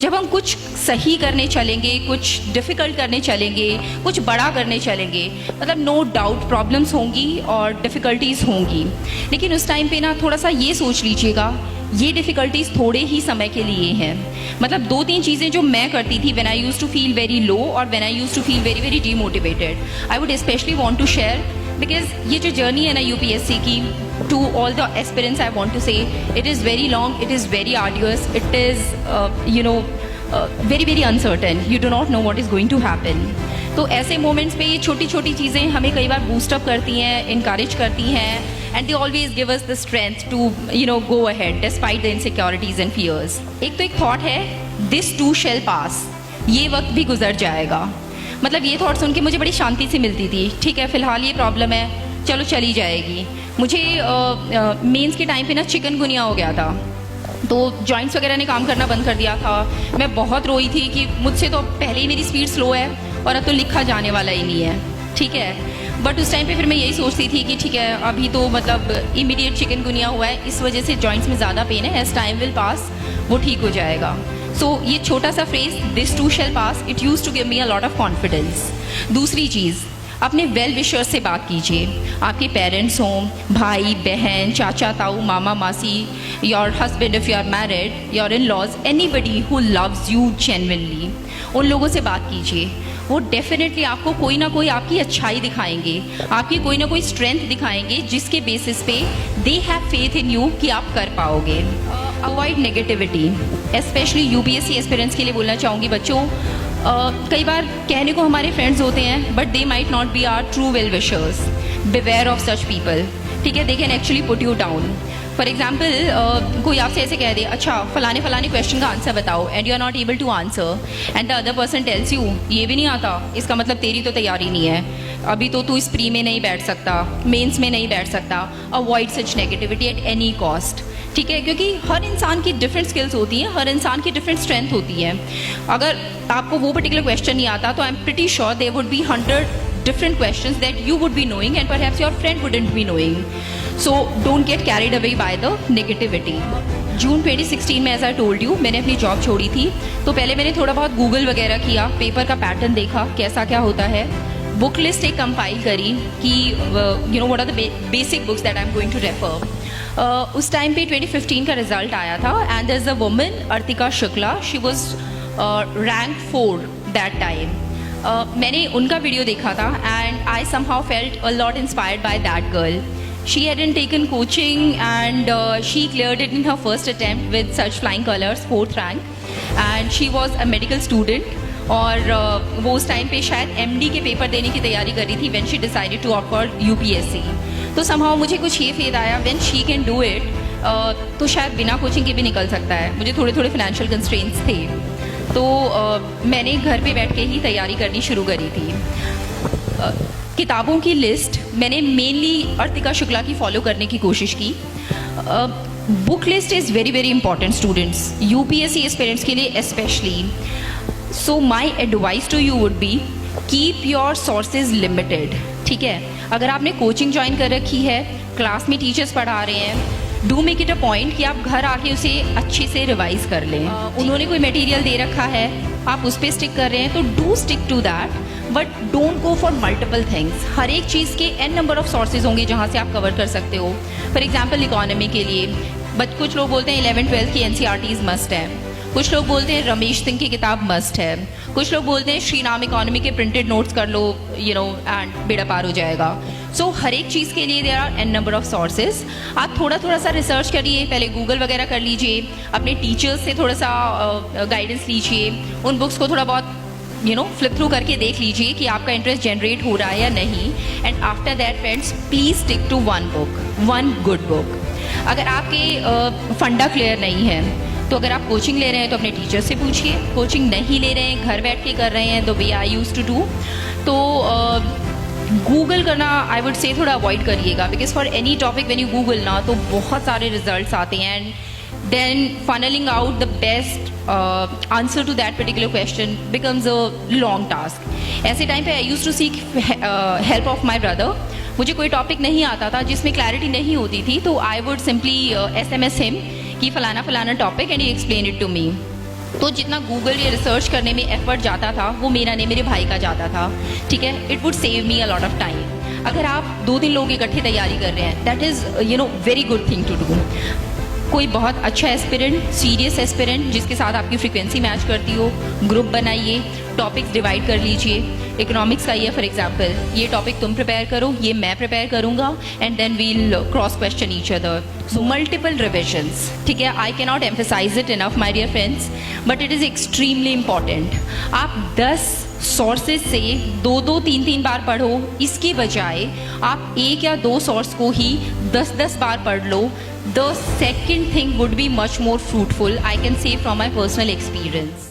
जब हम कुछ सही करने चलेंगे, कुछ डिफ़िकल्ट करने चलेंगे, कुछ बड़ा करने चलेंगे, मतलब नो डाउट प्रॉब्लम्स होंगी और डिफ़िकल्टीज़ होंगी। लेकिन उस टाइम पे ना थोड़ा सा ये सोच लीजिएगा, ये डिफ़िकल्टीज़ थोड़े ही समय के लिए हैं। मतलब 2-3 चीज़ें जो मैं करती थी when I used to feel very low और when I used to feel very very demotivated, I would specially want to share, because ये जो जर्नी है ना यूपीएससी की, to all the aspirants I want to say, it is very long, it is very arduous, it is very very uncertain, you do not know what is going to happen. तो ऐसे moments पे ये छोटी छोटी चीज़ें हमें कई बार boost up करती हैं, इनकरेज करती हैं, and they always give us the strength to go ahead despite the insecurities and fears. एक तो एक थॉट है, दिस टू शेल पास, ये वक्त भी गुजर जाएगा। मतलब ये थॉट सुन के मुझे बड़ी शांति से मिलती थी। ठीक है, फिलहाल ये प्रॉब्लम है, चलो चली जाएगी। मुझे मेंस के टाइम पे ना चिकनगुनिया हो गया था, तो जॉइंट्स वगैरह ने काम करना बंद कर दिया था। मैं बहुत रोई थी कि मुझसे तो पहले ही मेरी स्पीड स्लो है और अब तो लिखा जाने वाला ही नहीं है। ठीक है, बट उस टाइम पे फिर मैं यही सोचती थी कि ठीक है, अभी तो मतलब इमीडिएट चिकनगुनिया हुआ है, इस वजह से जॉइंट्स में ज़्यादा पेन है, एज टाइम विल पास वो ठीक हो जाएगा। सो ये छोटा सा phrase, this too shall pass, it use to give me a lot of confidence. दूसरी चीज़, अपने वेल विशर्स से बात कीजिए। आपके पेरेंट्स हों, भाई बहन, चाचा ताऊ, मामा मासी, your husband if you are married, your in laws, anybody who loves you genuinely, उन लोगों से बात कीजिए। वो डेफिनेटली आपको कोई ना कोई आपकी अच्छाई दिखाएंगे, आपकी कोई ना कोई स्ट्रेंथ दिखाएंगे, जिसके बेसिस पे they have faith in you कि आप कर पाओगे। Avoid negativity, specially UPSC aspirants के लिए बोलना चाहूँगी बच्चों, कई बार कहने को हमारे फ्रेंड्स होते हैं, but they might not be our true well wishers. Beware of such people. ठीक है, they can actually put you down. For example, कोई आपसे ऐसे कह दे, अच्छा फलाने फलाने क्वेश्चन का आंसर बताओ, and you are not able to answer, and the other person tells you, ये भी नहीं आता, इसका मतलब तेरी तो तैयारी नहीं है, अभी तो तू इस प्री में नहीं बैठ सकता, मेंस में नहीं बैठ सकता। Avoid such negativity at any cost. ठीक है, क्योंकि हर इंसान की डिफरेंट स्किल्स होती हैं, हर इंसान की डिफरेंट स्ट्रेंथ होती है। अगर आपको वो पर्टिकुलर क्वेश्चन नहीं आता, तो I am pretty sure there would be 100 different questions that you would be knowing and perhaps your friend wouldn't be knowing. So don't get carried away by the negativity. जून 2016 में, as I told you, मैंने अपनी job छोड़ी थी, तो पहले मैंने थोड़ा बहुत गूगल वगैरह किया, पेपर का पैटर्न देखा कैसा क्या होता है, बुक लिस्ट एक कंपाइल करी कि what are the basic books that I am going to refer. उस टाइम पे 2015 का रिजल्ट आया था, and there is a woman, Artika Shukla, she was rank 4 that time. मैंने उनका वीडियो देखा था, and I somehow felt a lot inspired by that girl. She hadn't taken coaching and she cleared it in her first attempt with such flying colours, 4th rank, and she was a medical student. और वो उस time पे शायद MD के paper देने की तैयारी कर रही थी when she decided to opt for UPSC. तो समहाउ मुझे कुछ ये फेथ आया, when she can do it, तो शायद बिना कोचिंग के भी निकल सकता है। मुझे थोड़े थोड़े फाइनेंशियल कंस्ट्रेंट्स थे, तो मैंने घर पे बैठ के ही तैयारी करनी शुरू करी थी। किताबों की लिस्ट मैंने मेनली अर्तिका शुक्ला की फॉलो करने की कोशिश की। Book list is very very important students, UPSC aspirants के लिए specially. So my advice to you would be, keep your sources limited. ठीक है, अगर आपने कोचिंग ज्वाइन कर रखी है, क्लास में टीचर्स पढ़ा रहे हैं, do make it a point कि आप घर आके उसे अच्छे से रिवाइज कर लें। उन्होंने कोई मटेरियल दे रखा है, आप उस पर स्टिक कर रहे हैं, तो do stick to that, but don't go for multiple things. हर एक चीज़ के n नंबर ऑफ सोर्सेज होंगे जहाँ से आप कवर कर सकते हो। फॉर एग्जाम्पल, इकोनॉमी के लिए कुछ लोग बोलते हैं 11th-12th की NCERTs मस्ट है, कुछ लोग बोलते हैं रमेश सिंह की किताब मस्ट है, कुछ लोग बोलते हैं श्री नाम इकोनॉमी के प्रिंटेड नोट्स कर लो, एंड बेड़ा पार हो जाएगा। सो हर एक चीज़ के लिए there are n number of sources. आप थोड़ा थोड़ा सा रिसर्च करिए, पहले गूगल वगैरह कर लीजिए, अपने टीचर्स से थोड़ा सा गाइडेंस लीजिए, उन बुक्स को थोड़ा बहुत फ्लिप थ्रू करके देख लीजिए कि आपका इंटरेस्ट जनरेट हो रहा है या नहीं। And after that friends, please stick to one book, one good book. अगर आपके फंडा क्लियर नहीं है, तो अगर आप कोचिंग ले रहे हैं तो अपने टीचर से पूछिए, कोचिंग नहीं ले रहे हैं, घर बैठ के कर रहे हैं, the way I used to do, तो गूगल करना आई वुड से थोड़ा अवॉइड करिएगा, because for any topic when you Google ना, तो बहुत सारे रिजल्ट्स आते हैं, and then funnelling out the best answer to that particular question becomes a long task. ऐसे टाइम पे I used to seek help of my brother. मुझे कोई टॉपिक नहीं आता था जिसमें क्लैरिटी नहीं होती थी, तो I would simply SMS him कि फलाना फलाना topic, and he explain it to me. तो जितना गूगल या रिसर्च करने में एफर्ट जाता था वो मेरा नहीं, मेरे भाई का जाता था, ठीक है। It would save me a lot of time. अगर आप 2-3 लोग इकट्ठे तैयारी कर रहे हैं, that is very good thing to do. कोई बहुत अच्छा एस्पिरेंट, सीरियस एस्पिरेंट जिसके साथ आपकी फ्रीक्वेंसी मैच करती हो, ग्रुप बनाइए, टॉपिक्स डिवाइड कर लीजिए। इकोनॉमिक्स का ये फॉर एग्जांपल, ये टॉपिक तुम प्रिपेयर करो, ये मैं प्रिपेयर करूंगा, and then we'll cross question each other. So multiple revisions, ठीक है। I can not emphasize it enough my dear friends, but it is extremely important. आप 10 सोर्सेज से 2-2, 3-3 बार पढ़ो, इसके बजाय आप 1 या 2 सोर्स को ही 10-10 बार पढ़ लो। The second thing would be much more fruitful, I can say from my personal experience.